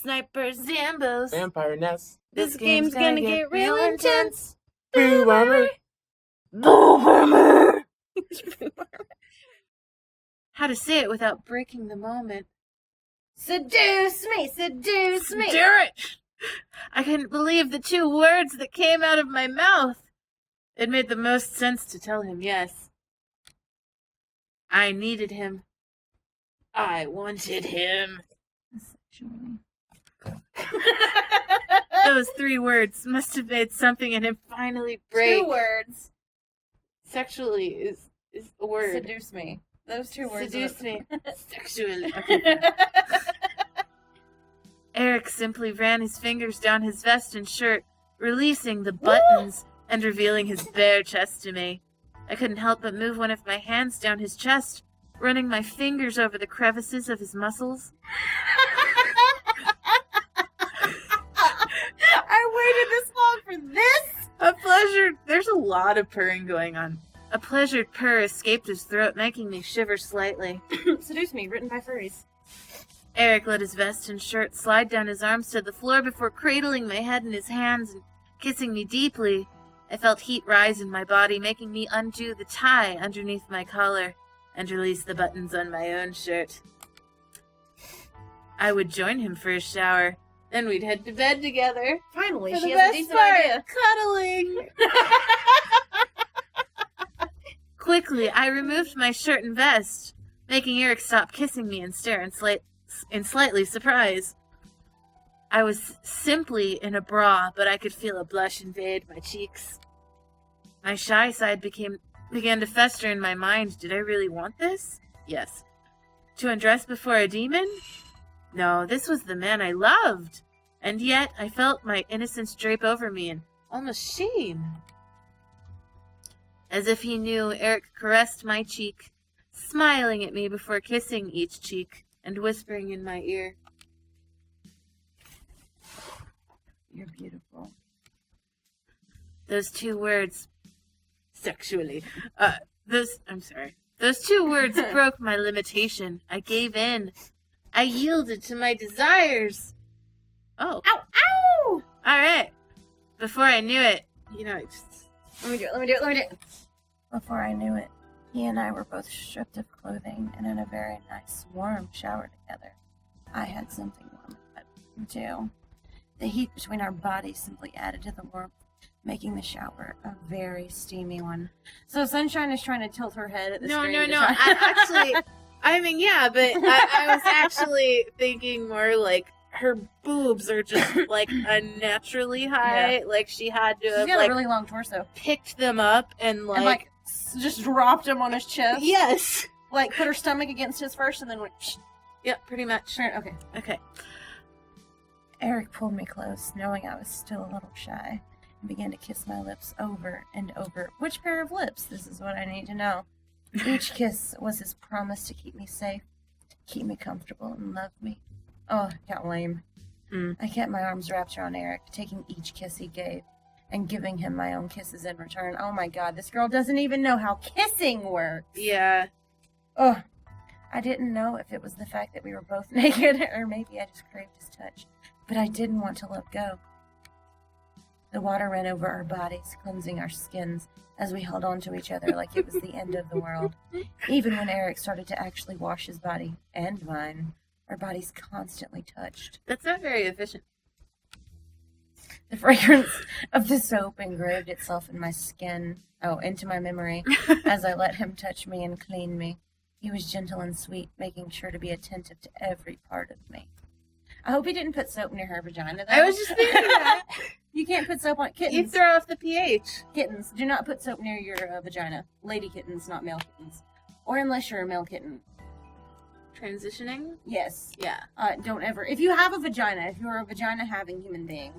Snipers, Zambos. Vampire nests. This game's gonna get real intense. Boob armor. Boob armor. How to say it without breaking the moment. Seduce me, seduce me. Derek! I couldn't believe the 2 words that came out of my mouth. It made the most sense to tell him yes. I needed him. I wanted him. Those 3 words must have made something in him finally break. 2 words. Sexually is a word. Seduce me. Those 2 words. Seduce me. Sexually. Okay. Erik simply ran his fingers down his vest and shirt, releasing the buttons and revealing his bare chest to me. I couldn't help but move one of my hands down his chest, running my fingers over the crevices of his muscles. I waited this long for this. There's a lot of purring going on. A pleasured purr escaped his throat, making me shiver slightly. Seduce me, written by furries. Erik let his vest and shirt slide down his arms to the floor before cradling my head in his hands and kissing me deeply. I felt heat rise in my body, making me undo the tie underneath my collar and release the buttons on my own shirt. I would join him for a shower. Then we'd head to bed together. Finally, For she the has a best decent part, idea. cuddling. Quickly, I removed my shirt and vest, making Erik stop kissing me and stare in slightly surprise. I was simply in a bra, but I could feel a blush invade my cheeks. My shy side began to fester in my mind. Did I really want this? Yes. To undress before a demon? No, this was the man I loved. And yet, I felt my innocence drape over me in almost shame. As if he knew, Erik caressed my cheek, smiling at me before kissing each cheek and whispering in my ear, "You're beautiful." Those 2 words, sexually, those 2 words broke my limitation. I gave in. I yielded to my desires. Oh. Ow! Ow! Alright. Before I knew it, Let me do it. Before I knew it, he and I were both stripped of clothing and in a very nice, warm shower together. I had something warm too. The heat between our bodies simply added to the warmth, making the shower a very steamy one. So Sunshine is trying to tilt her head at the screen. No. I mean, yeah, but I was actually thinking more like her boobs are just like unnaturally high. Yeah. Like she had to She's have got a really long torso. picked them up and And just dropped him on his chest. yes. Like put her stomach against his first and then went. Psh. Yeah, pretty much. Okay. Okay. Erik pulled me close, knowing I was still a little shy, and began to kiss my lips over and over. Which pair of lips? This is what I need to know. Each kiss was his promise to keep me safe, keep me comfortable, and love me. Oh, got lame. I kept my arms wrapped around Erik, taking each kiss he gave, and giving him my own kisses in return. Oh my god, this girl doesn't even know how kissing works. Yeah. Oh, I didn't know if it was the fact that we were both naked, or maybe I just craved his touch, but I didn't want to let go. The water ran over our bodies, cleansing our skins, as we held on to each other like it was the end of the world. Even when Erik started to actually wash his body, and mine, our bodies constantly touched. That's not very efficient. The fragrance of the soap engraved itself in my skin, into my memory, as I let him touch me and clean me. He was gentle and sweet, making sure to be attentive to every part of me. I hope he didn't put soap near her vagina, though. I was just thinking that. You can't put soap on kittens. You throw off the pH. Kittens, do not put soap near your vagina. Lady kittens, not male kittens. Or unless you're a male kitten. Transitioning? Yes. Yeah. Don't ever. If you have a vagina, if you're a vagina-having human being,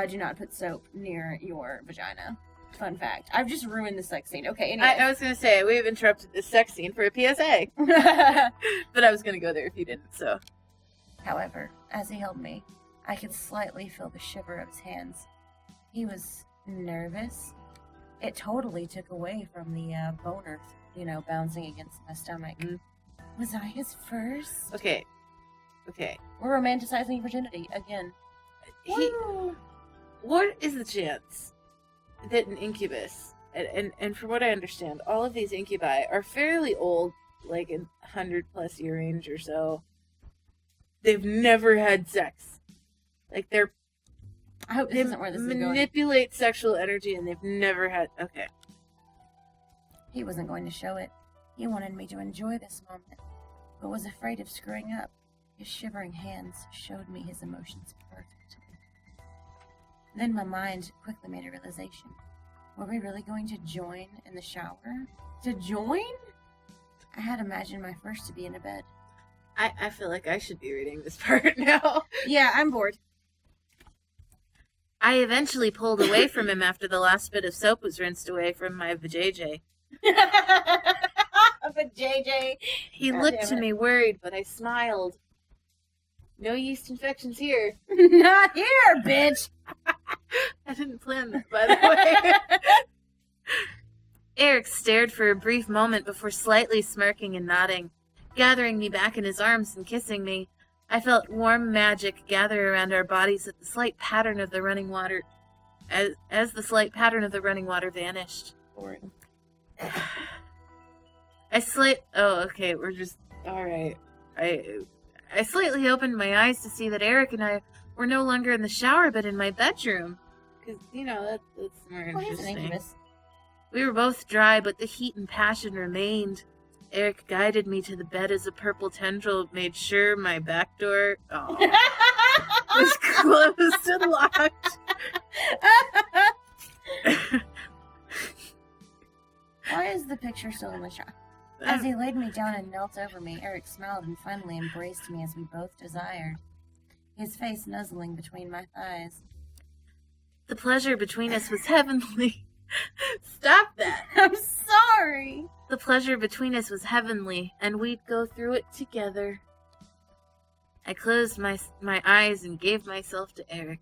do not put soap near your vagina. Fun fact. I've just ruined the sex scene. Okay, anyway. I was going to say, we've interrupted this sex scene for a PSA. But I was going to go there if you didn't, so. However, as he held me, I could slightly feel the shiver of his hands. He was nervous. It totally took away from the boner, bouncing against my stomach. Was I his first? Okay. Okay. We're romanticizing virginity again. What is the chance that an incubus, and from what I understand, all of these incubi are fairly old, like in 100+ year range or so. They've never had sex. Like I hope this isn't where this is going. Manipulate sexual energy and they've never had. Okay. He wasn't going to show it. He wanted me to enjoy this moment, but was afraid of screwing up. His shivering hands showed me his emotions perfectly. Then my mind quickly made a realization. Were we really going to join in the shower? To join? I had imagined my first to be in a bed. I feel like I should be reading this part now. Yeah, I'm bored. I eventually pulled away from him after the last bit of soap was rinsed away from my vajayjay. But JJ. He looked to me worried, but I smiled. No yeast infections here. Not here, bitch. I didn't plan that, by the way. Erik stared for a brief moment before slightly smirking and nodding, gathering me back in his arms and kissing me. I felt warm magic gather around our bodies as the slight pattern of the running water vanished. Boring. Oh, okay, we're just all right. I slightly opened my eyes to see that Erik and I were no longer in the shower, but in my bedroom. Because, that's more interesting. We were both dry, but the heat and passion remained. Erik guided me to the bed as a purple tendril made sure my back door was closed and locked. Why is the picture still in the shot? As he laid me down and knelt over me, Erik smiled and finally embraced me as we both desired, his face nuzzling between my thighs. The pleasure between us was heavenly. Stop that. I'm sorry. The pleasure between us was heavenly, and we'd go through it together. I closed my eyes and gave myself to Erik.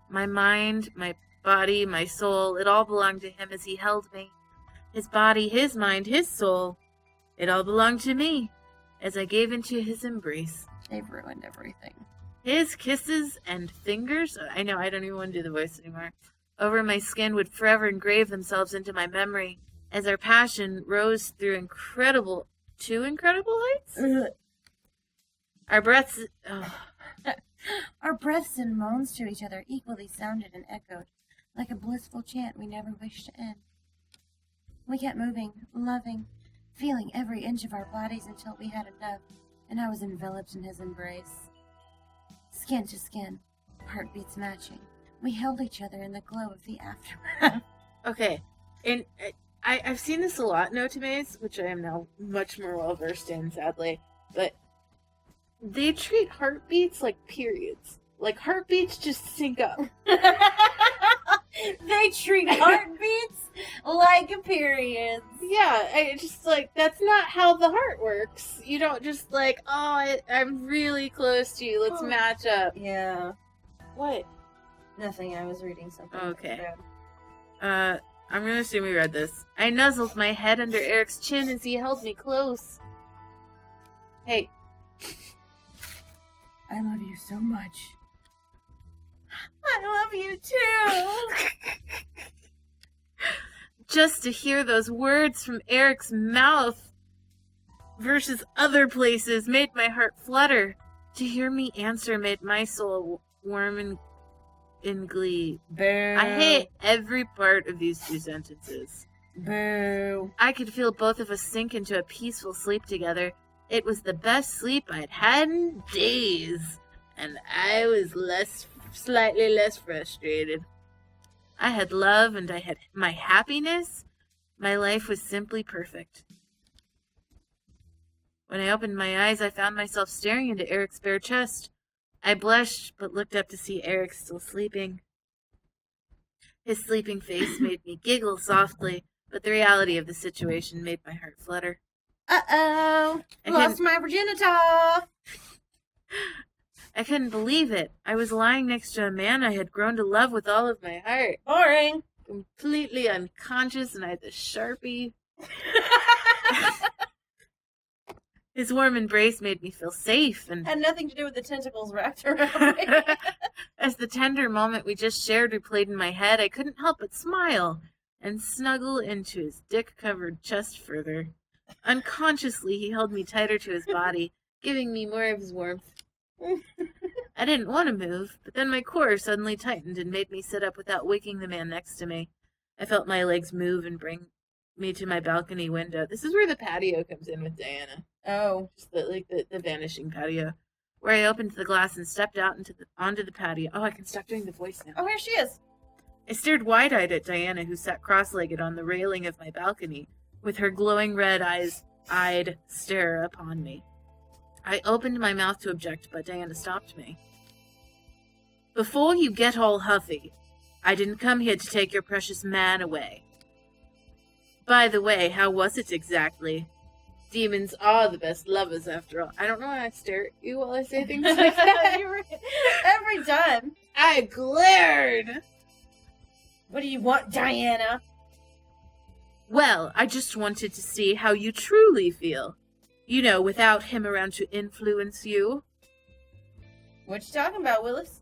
My mind, my body, my soul, it all belonged to him as he held me. His body, his mind, his soul, it all belonged to me as I gave into his embrace. They've ruined everything. His kisses and fingers, I know, I don't even want to do the voice anymore, over my skin would forever engrave themselves into my memory as our passion rose through two incredible heights. Our breaths and moans to each other equally sounded and echoed, like a blissful chant we never wished to end. We kept moving, loving, feeling every inch of our bodies until we had enough, and I was enveloped in his embrace. Skin to skin, heartbeats matching, we held each other in the glow of the aftermath. Okay, and I've seen this a lot in Otomes, which I am now much more well versed in, sadly, but they treat heartbeats like periods. Like, heartbeats just sync up. They treat heartbeats like periods. Yeah, that's not how the heart works. You don't just I'm really close to you, let's match up. Yeah. What? Nothing, I was reading something. Okay. I'm gonna assume we read this. I nuzzled my head under Erik's chin as he held me close. Hey. I love you so much. I love you too. Just to hear those words from Erik's mouth versus other places made my heart flutter. To hear me answer made my soul warm in glee. Boo. I hate every part of these two sentences. Boo. I could feel both of us sink into a peaceful sleep together. It was the best sleep I'd had in days, and I was slightly less frustrated. I had love and I had my happiness. My life was simply perfect. When I opened my eyes, I found myself staring into Erik's bare chest. I blushed, but looked up to see Erik still sleeping. His sleeping face made me giggle softly, but the reality of the situation made my heart flutter. Uh-oh. Lost my virginity. I couldn't believe it. I was lying next to a man I had grown to love with all of my heart. Boring. Completely unconscious, and I had the Sharpie. His warm embrace made me feel safe, and Had nothing to do with the tentacles wrapped around me. as the tender moment we just shared replayed in my head, I couldn't help but smile and snuggle into his dick-covered chest further. Unconsciously, he held me tighter to his body, giving me more of his warmth. I didn't want to move, but then my core suddenly tightened and made me sit up without waking the man next to me. I felt my legs move and bring me to my balcony window. This is where the patio comes in with Diana. Oh. Just the vanishing patio. Where I opened the glass and stepped out onto the patio. Oh, I can stop doing the voice now. Oh, here she is. I stared wide-eyed at Diana, who sat cross-legged on the railing of my balcony, with her glowing red eyes-eyed stare upon me. I opened my mouth to object, but Diana stopped me. Before you get all huffy, I didn't come here to take your precious man away. By the way, how was it exactly? Demons are the best lovers, after all. I don't know why I stare at you while I say things like that. Every time. I glared! What do you want, Diana? Well, I just wanted to see how you truly feel. You know, without him around to influence you. What you talking about, Willis?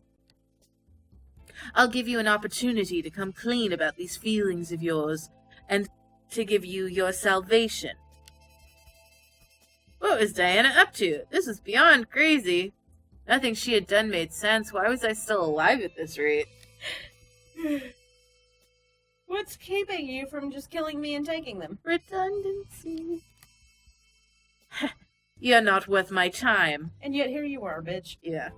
I'll give you an opportunity to come clean about these feelings of yours, and to give you your salvation. What was Diana up to? This was beyond crazy. Nothing she had done made sense. Why was I still alive at this rate? What's keeping you from just killing me and taking them? Redundancy. You're not worth my time. And yet here you are, bitch. Yeah.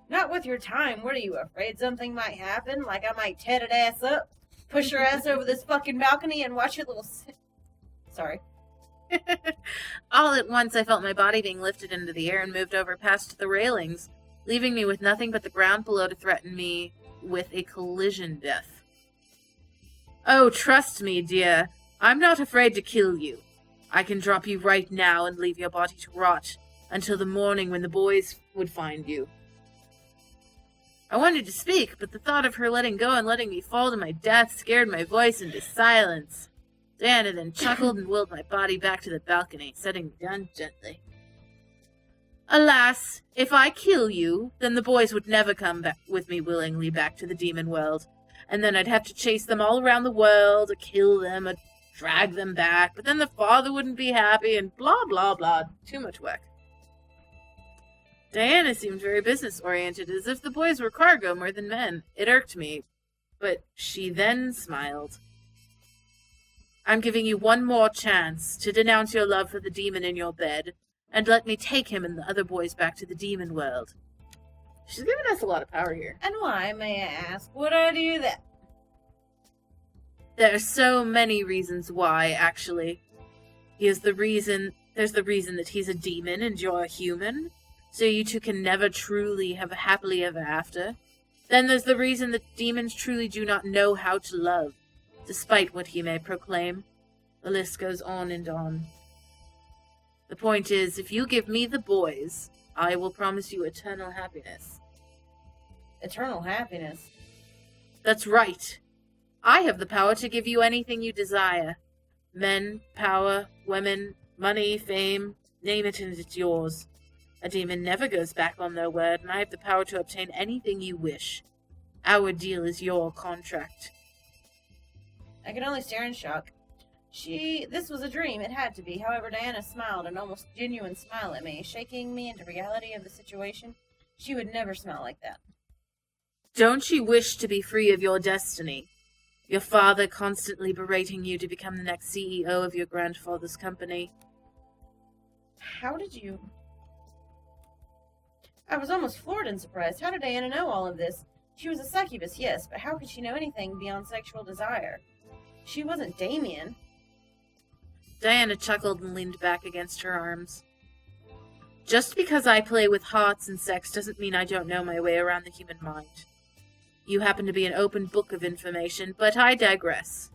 Not with your time. What are you, afraid something might happen? Like I might tet it ass up, push her ass over this fucking balcony, and watch your little... Sorry. All at once, I felt my body being lifted into the air and moved over past the railings, leaving me with nothing but the ground below to threaten me with a collision death. Oh, trust me, dear. I'm not afraid to kill you. I can drop you right now and leave your body to rot until the morning when the boys would find you. I wanted to speak, but the thought of her letting go and letting me fall to my death scared my voice into silence. Diana then chuckled and willed my body back to the balcony, setting me down gently. Alas, if I kill you, then the boys would never come back with me willingly back to the demon world, and then I'd have to chase them all around the world, or kill them, or drag them back, but then the father wouldn't be happy, and blah, blah, blah. Too much whack. Diana seemed very business-oriented, as if the boys were cargo more than men. It irked me, but she then smiled. I'm giving you one more chance to denounce your love for the demon in your bed, and let me take him and the other boys back to the demon world. She's giving us a lot of power here. And why, may I ask, would I do that? There are so many reasons why, actually. There's the reason that he's a demon and you're a human, so you two can never truly have a happily ever after. Then there's the reason that demons truly do not know how to love, despite what he may proclaim. The list goes on and on. The point is, if you give me the boys, I will promise you eternal happiness. Eternal happiness? That's right. I have the power to give you anything you desire. Men, power, women, money, fame, name it and it's yours. A demon never goes back on their word, and I have the power to obtain anything you wish. Our deal is your contract. I could only stare in shock. This was a dream, it had to be. However, Diana smiled, an almost genuine smile at me, shaking me into reality of the situation. She would never smile like that. Don't you wish to be free of your destiny? Your father constantly berating you to become the next CEO of your grandfather's company. How did you... I was almost floored and surprised. How did Diana know all of this? She was a succubus, yes, but how could she know anything beyond sexual desire? She wasn't Damien. Diana chuckled and leaned back against her arms. Just because I play with hearts and sex doesn't mean I don't know my way around the human mind. You happen to be an open book of information, but I digress.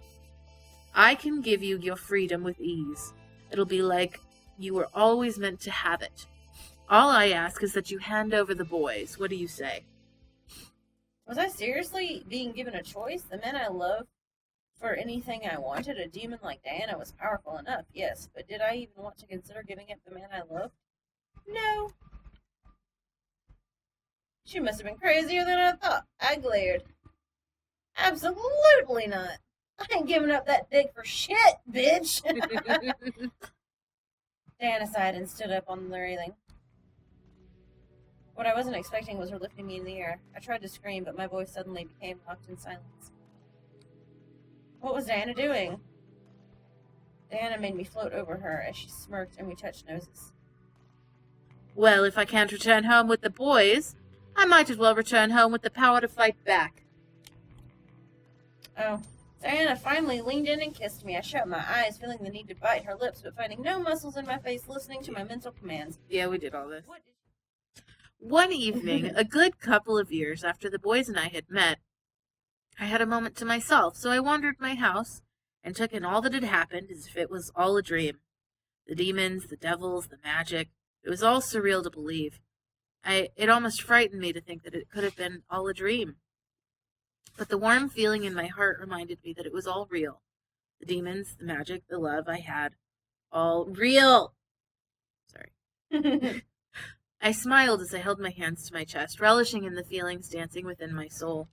I can give you your freedom with ease. It'll be like you were always meant to have it. All I ask is that you hand over the boys. What do you say? Was I seriously being given a choice? The men I love For anything I wanted, a demon like Diana was powerful enough, yes, but did I even want to consider giving up the man I loved? No. She must have been crazier than I thought. I glared. Absolutely not. I ain't giving up that dick for shit, bitch. Diana sighed and stood up on the railing. What I wasn't expecting was her lifting me in the air. I tried to scream, but my voice suddenly became locked in silence. What was Diana doing? Diana made me float over her as she smirked and we touched noses. Well, if I can't return home with the boys, I might as well return home with the power to fight back. Oh. Diana finally leaned in and kissed me. I shut my eyes, feeling the need to bite her lips, but finding no muscles in my face listening to my mental commands. Yeah, we did all this. One evening, a good couple of years after the boys and I had met, I had a moment to myself, so I wandered my house and took in all that had happened as if it was all a dream. The demons, the devils, the magic, it was all surreal to believe. It almost frightened me to think that it could have been all a dream. But the warm feeling in my heart reminded me that it was all real. The demons, the magic, the love I had, all real. Sorry. I smiled as I held my hands to my chest, relishing in the feelings dancing within my soul.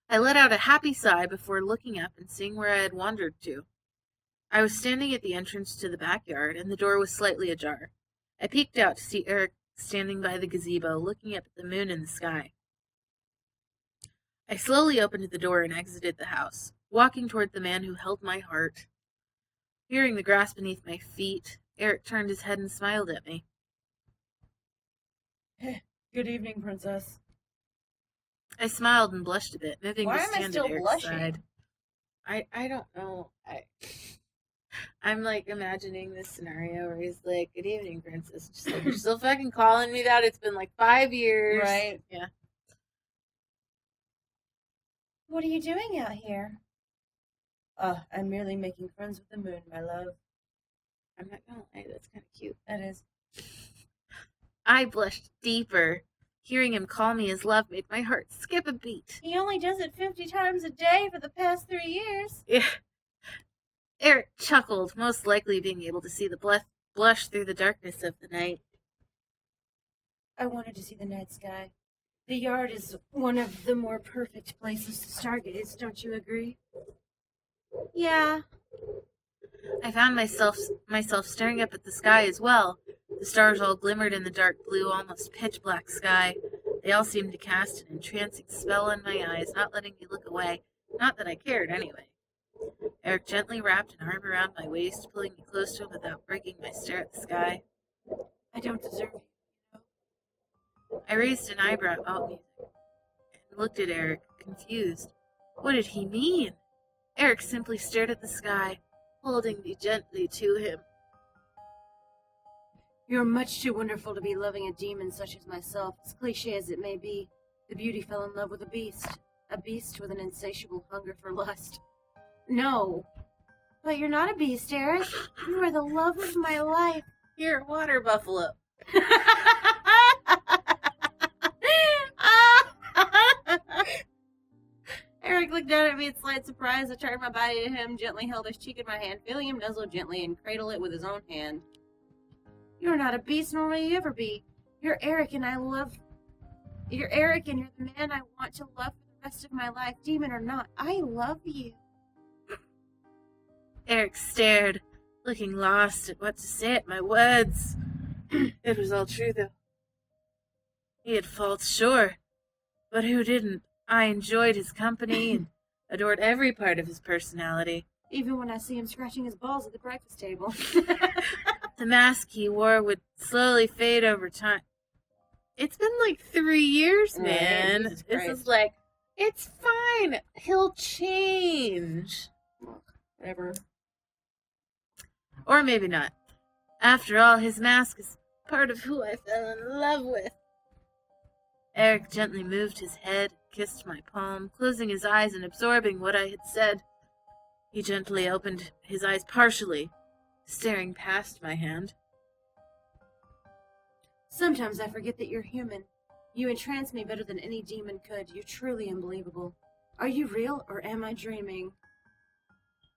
I let out a happy sigh before looking up and seeing where I had wandered to. I was standing at the entrance to the backyard, and the door was slightly ajar. I peeked out to see Erik standing by the gazebo, looking up at the moon in the sky. I slowly opened the door and exited the house, walking toward the man who held my heart. Hearing the grass beneath my feet, Erik turned his head and smiled at me. Good evening, princess. I smiled and blushed a bit, moving Why to am I stand still at Eric's blushing? side. I don't know. I'm like imagining this scenario where he's like, "Good evening, princess." Just like, you're still fucking calling me that? It's been like 5 years. Right. Yeah. What are you doing out here? I'm merely making friends with the moon, my love. I'm not gonna lie, that's kind of cute. That is. I blushed deeper. Hearing him call me his love made my heart skip a beat. He only does it 50 times a day for the past 3 years. Yeah. Erik chuckled, most likely being able to see the blush through the darkness of the night. I wanted to see the night sky. The yard is one of the more perfect places to stargaze, don't you agree? Yeah. I found myself staring up at the sky as well. The stars all glimmered in the dark blue, almost pitch-black sky. They all seemed to cast an entrancing spell on my eyes, not letting me look away. Not that I cared, anyway. Erik gently wrapped an arm around my waist, pulling me close to him without breaking my stare at the sky. I don't deserve you. I raised an eyebrow at me and looked at Erik, confused. What did he mean? Erik simply stared at the sky, holding me gently to him. You're much too wonderful to be loving a demon such as myself. As cliche as it may be, the beauty fell in love with a beast with an insatiable hunger for lust. No. But you're not a beast, Erik. You are the love of my life. You're a water buffalo. Erik looked down at me in slight surprise. I turned my body to him, gently held his cheek in my hand, feeling him nuzzle gently and cradle it with his own hand. You're not a beast, nor will you ever be. You're Erik, and you're Erik, and you're the man I want to love for the rest of my life, demon or not. I love you. Erik stared, looking lost at what to say at my words. It was all true, though. He had faults, sure, but who didn't? I enjoyed his company and adored every part of his personality. Even when I see him scratching his balls at the breakfast table. The mask he wore would slowly fade over time. It's been like 3 years, man. Right, this is like, it's fine. He'll change. Whatever. Or maybe not. After all, his mask is part of who I fell in love with. Erik gently moved his head, kissed my palm, closing his eyes and absorbing what I had said. He gently opened his eyes partially, staring past my hand. Sometimes I forget that you're human. You entrance me better than any demon could. You're truly unbelievable. Are you real or am I dreaming?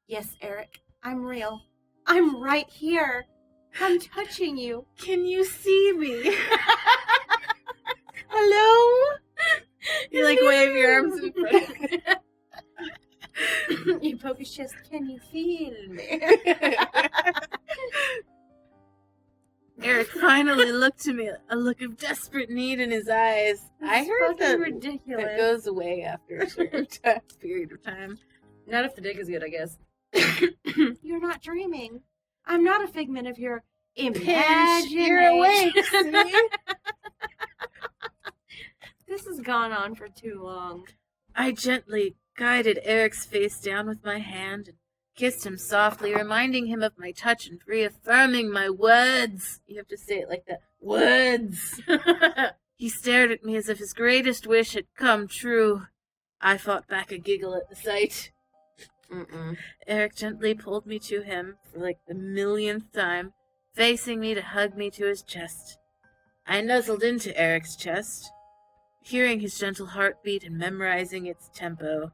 Yes, Erik, I'm real. I'm right here. I'm touching you. Can you see me? Hello? You like wave your arms in front of me. You poke his chest. Can you feel me? Erik finally looked to me, a look of desperate need in his eyes. I heard that ridiculous. it goes away after a certain period of time. Not if the dick is good, I guess. You're not dreaming. I'm not a figment of your Pinch, imagination. you're awake, see? This has gone on for too long. I gently guided Erik's face down with my hand and kissed him softly, reminding him of my touch and reaffirming my words. You have to say it like that. Words. He stared at me as if his greatest wish had come true. I fought back a giggle at the sight. Erik gently pulled me to him for like the millionth time, facing me to hug me to his chest. I nuzzled into Erik's chest, hearing his gentle heartbeat and memorizing its tempo.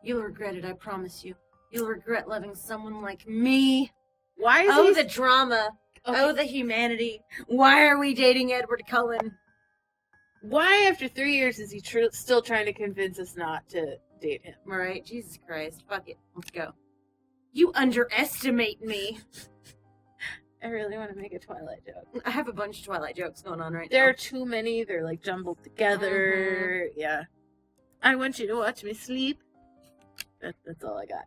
You'll regret it, I promise you. You'll regret loving someone like me. Why is Oh, he... the drama. Okay. Oh, the humanity. Why are we dating Edward Cullen? Why, after 3 years, is he still trying to convince us not to date him? Right? Jesus Christ. Fuck it. Let's go. You underestimate me. I really want to make a Twilight joke. I have a bunch of Twilight jokes going on right There now. are too many. They're like jumbled together. Yeah. I want you to watch me sleep. That's all I got.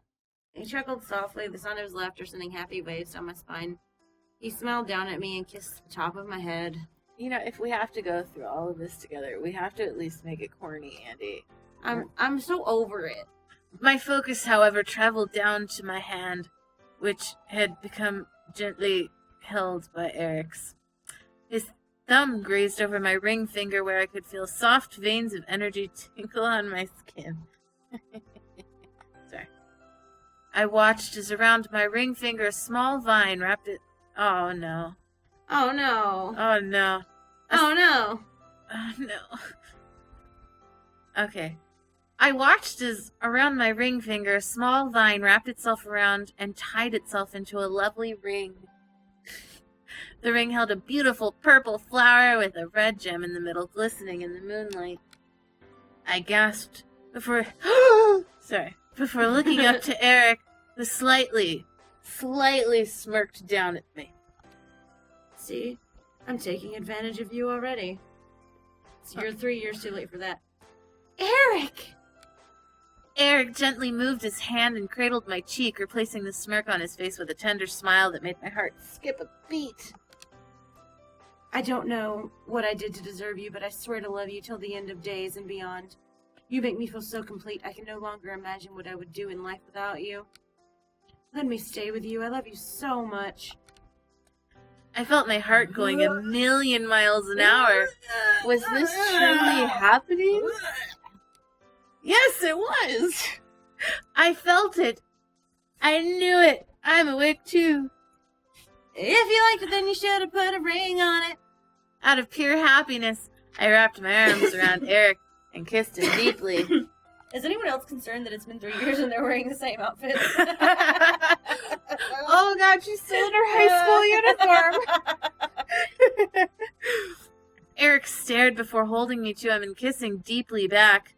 He chuckled softly, the sound of his laughter sending happy waves down my spine. He smiled down at me and kissed the top of my head. You know, if we have to go through all of this together, we have to at least make it corny, Andy. I'm so over it. My focus, however, traveled down to my hand, which had become gently held by Erik's. His thumb grazed over my ring finger where I could feel soft veins of energy tinkle on my skin. Sorry. I watched as around my ring finger a small vine wrapped it... Oh, no. Oh no. Oh, no. Oh no. Oh, no. Okay. I watched as around my ring finger a small vine wrapped itself around and tied itself into a lovely ring. The ring held a beautiful purple flower with a red gem in the middle glistening in the moonlight. I gasped before looking up to Erik, who slightly smirked down at me. See? I'm taking advantage of you already. So you're 3 years too late for that. Erik! Erik gently moved his hand and cradled my cheek, replacing the smirk on his face with a tender smile that made my heart skip a beat. I don't know what I did to deserve you, but I swear to love you till the end of days and beyond. You make me feel so complete, I can no longer imagine what I would do in life without you. Let me stay with you. I love you so much. I felt my heart going a million miles an hour. Was this truly happening? Yes, it was. I felt it. I knew it. I'm awake too. If you liked it, then you should have put a ring on it. Out of pure happiness, I wrapped my arms around Erik and kissed him deeply. Is anyone else concerned that it's been 3 years and they're wearing the same outfit? Oh God, she's still in her high school uniform. Erik stared before holding me to him and kissing deeply back,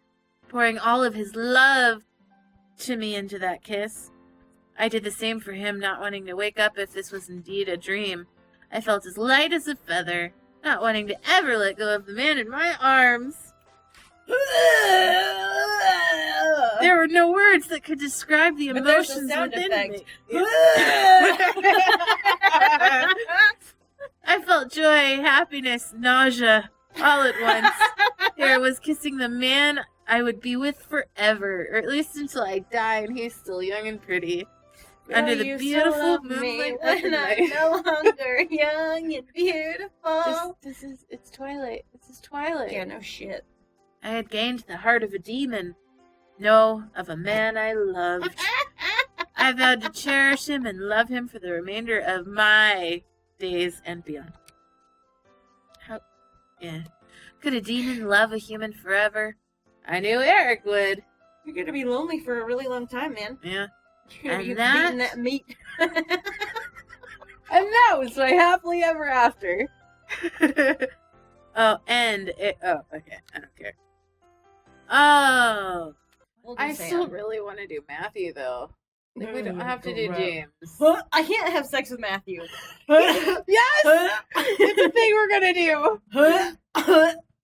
pouring all of his love to me into that kiss. I did the same for him, not wanting to wake up if this was indeed a dream. I felt as light as a feather, not wanting to ever let go of the man in my arms. There were no words that could describe the But there's a emotions sound within effect. me. I felt joy, happiness, nausea, all at once. Here was kissing the man I would be with forever, or at least until I die and he's still young and pretty. Under the beautiful moonlight of the night. I'm no longer young and beautiful. It's Twilight. This is Twilight. Yeah, no shit. I had gained the heart of a demon. No, of a man I loved. I vowed to cherish him and love him for the remainder of my days and beyond. Could a demon love a human forever? I knew Erik would. You're gonna be lonely for a really long time, man. Yeah. You're gonna And be that- eating that meat. And that was my happily ever after. Oh, and it. Oh, okay. I don't care. Oh. We'll do I Sam. still really want to do Matthew, though. I think we don't have to do James. Huh? I can't have sex with Matthew. Yes! It's a thing we're gonna do.